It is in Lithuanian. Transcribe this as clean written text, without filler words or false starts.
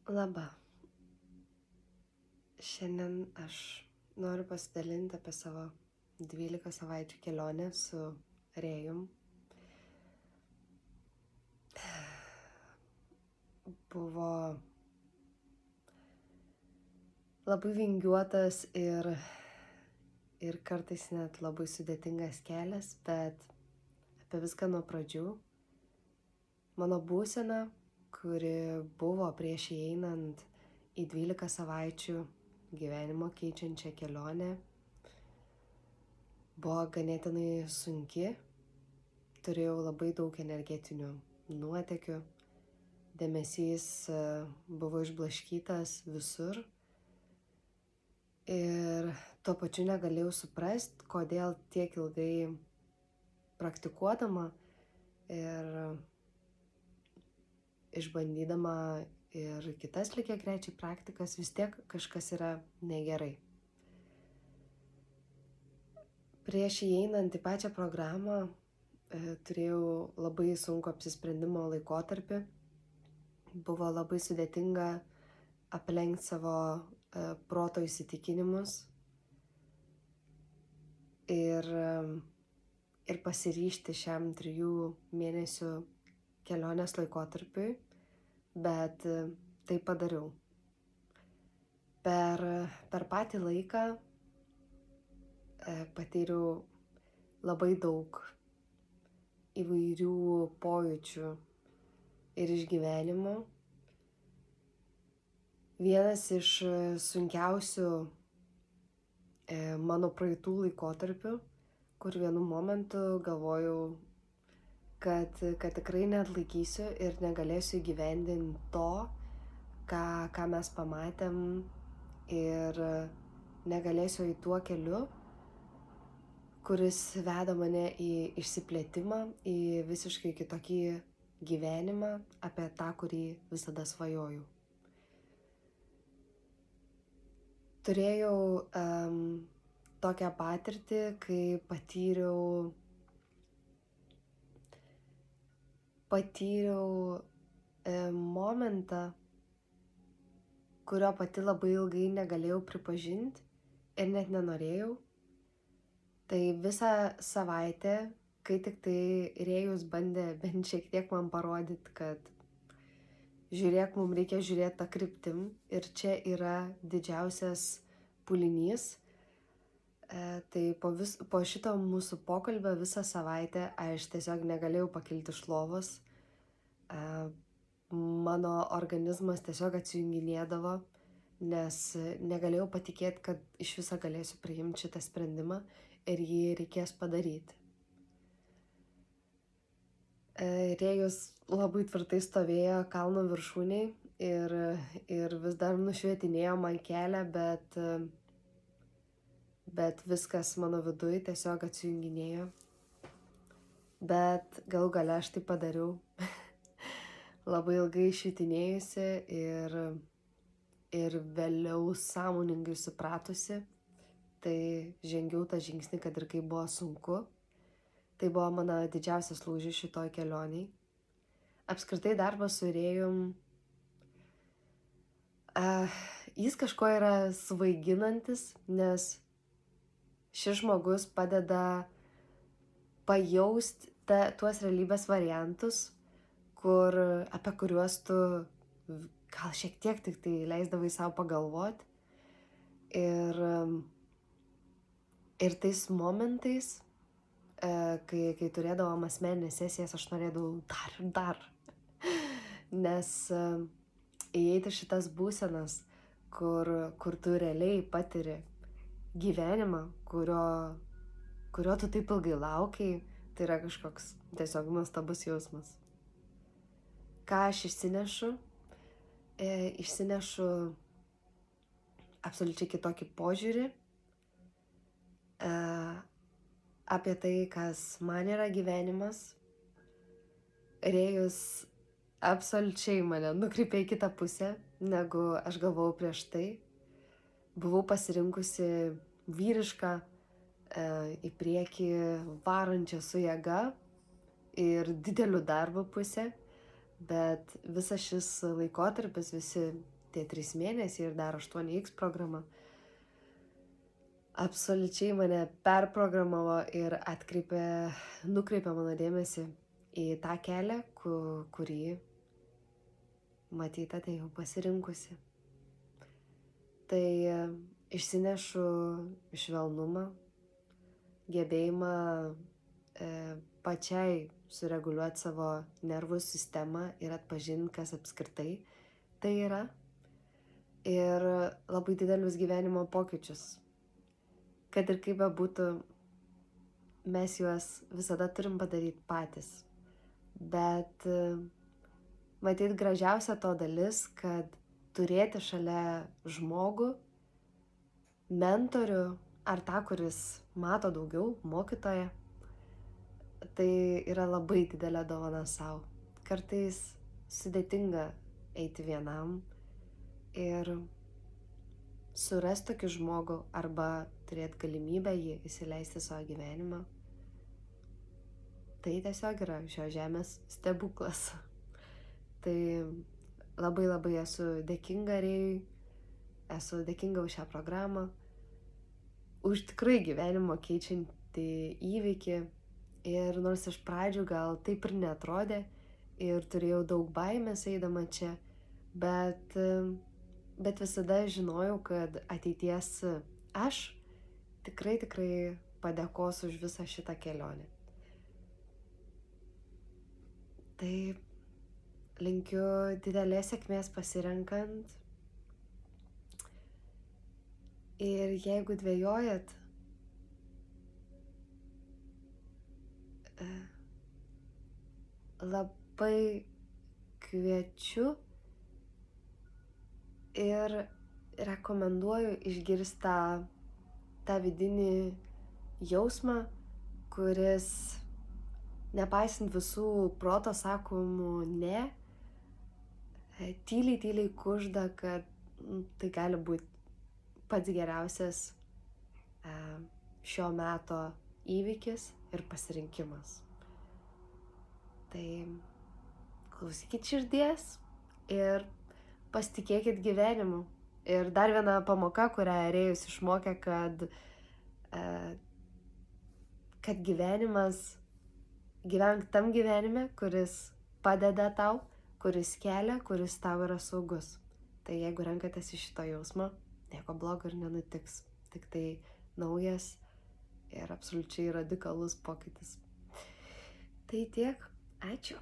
Laba. Šiandien aš noriu pasidalinti apie savo 12 savaičių kelionę su Rėjum. Buvo labai vingiuotas ir kartais net labai sudėtingas kelias, bet apie viską nuo pradžių. Mano būsena, kuri buvo prieš įeinant į 12 savaičių gyvenimo keičiančią kelionę, buvo ganėtinai sunki. Turėjau labai daug energetinių nuotekių, dėmesys buvo išblaškytas visur ir tuo pačiu negalėjau suprasti, kodėl tiek ilgai praktikuodama ir išbandydama ir kitas lygiagrečiai praktikas vis tiek kažkas yra negerai. Prieš įeinant į pačią programą turėjau labai sunku apsisprendimo laikotarpį. Buvo labai sudėtinga aplenkti savo proto įsitikinimus ir pasiryžti šiam 3 mėnesių kelionės laikotarpiui, bet tai padariau. Per patį laiką patyriau labai daug įvairių pojūčių ir išgyvenimų. Vienas iš sunkiausių mano praeitų laikotarpių, kur vienu momentu galvojau, kad tikrai neatlaikysiu ir negalėsiu įgyvendinti to, ką mes pamatėm, ir negalėsiu eiti tuo keliu, kuris veda mane į išsiplėtimą, į visiškai kitokį gyvenimą, apie tą, kurį visada svajojau. Turėjau tokią patirtį, kai patyriau momentą, kurio pati labai ilgai negalėjau pripažinti ir net nenorėjau. Tai visą savaitę, kai tik tai Rėjus bandė bent šiek tiek man parodyti, kad žiūrėk, mums reikia žiūrėti tą kryptim ir čia yra didžiausias pūlinys. Tai po šito mūsų pokalbio visą savaitę aš tiesiog negalėjau pakilti iš lovos. Mano organizmas tiesiog atsijunginėdavo, nes negalėjau patikėti, kad iš viso galėsiu priimti šitą sprendimą ir jį reikės padaryti. Rėjus labai tvirtai stovėjo kalno viršūnėj ir vis dar nušvietinėjo man kelią, bet viskas mano viduj tiesiog atsijunginėjo. Bet galų gale aš tai padariau. Labai ilgai švitinėjusi ir vėliau sąmoningai supratusi, tai žengiau tą žingsnį, kad ir kaip buvo sunku. Tai buvo mano didžiausias lūžis šitoj kelioniai. Apskritai darbas su Rėjum, jis kažko yra svaiginantis, nes šis žmogus padeda pajausti tuos realybės variantus, apie kuriuos tu gal šiek tiek tik tai leisdavai savo pagalvoti. Ir tais momentais, kai turėdavom asmeninės sesijas, aš norėdavau dar. Nes įeiti šitas būsenas, kur tu realiai patiri gyvenimą, kurio tu taip ilgai laukiai, tai yra kažkoks tiesiog nuostabus jausmas. Ką aš išsinešu? Išsinešu absoliučiai kitokį požiūrį apie tai, kas man yra gyvenimas. Rėjus absoliučiai mane nukreipė į kitą pusę, negu aš galvojau prieš tai. Buvau pasirinkusi vyrišką, į priekį varančią su jėga ir dideliu darbu pusę, bet visas šis laikotarpis, visi tie 3 mėnesiai ir dar 8X programa absoliučiai mane perprogramavo ir nukreipė mano dėmesį į tą kelią, kurį matyt atėjau pasirinkusi. Tai išsinešu švelnumą, gebėjimą pačiai sureguliuoti savo nervų sistemą ir atpažinti, kas apskritai tai yra. Ir labai didelius gyvenimo pokyčius. Kad ir kaip bebūtų, mes juos visada turim padaryti patys. Bet matyt gražiausia to dalis, kad turėti šalia žmogų, mentorių ar tą, kuris mato daugiau, mokytoją, tai yra labai didelė dovana sau. Kartais sudėtinga eiti vienam ir surasti tokį žmogų arba turėti galimybę jį įsileisti savo gyvenimą. Tai tiesiog yra šios žemės stebuklas. Tai labai esu dėkinga Rėjui, esu dėkinga už šią programą, už tikrai gyvenimo keičiantį įvykį. Ir nors iš pradžių gal taip ir neatrodė ir turėjau daug baimės eidama čia, bet visada žinojau, kad ateities aš tikrai padėkosiu už visą šitą kelionę. Tai linkiu didelės sėkmės pasirenkant. Ir jeigu dvejojat, labai kviečiu ir rekomenduoju išgirsti tą vidinį jausmą, kuris, nepaisant visų proto sakomų ne, tyliai kužda, kad tai gali būti pats geriausias šio meto įvykis ir pasirinkimas. Tai klausykit širdies ir pasitikėkit gyvenimu. Ir dar viena pamoka, kurią Rėjus išmokė, kad gyvenk tam gyvenime, kuris padeda tau, kuris kelia, kuris tau yra saugus. Tai jeigu renkatės į šito jausmą, nieko blogo ir nenutiks. Tik tai naujas ir absoliučiai radikalus pokytis. Tai tiek. Ačiū.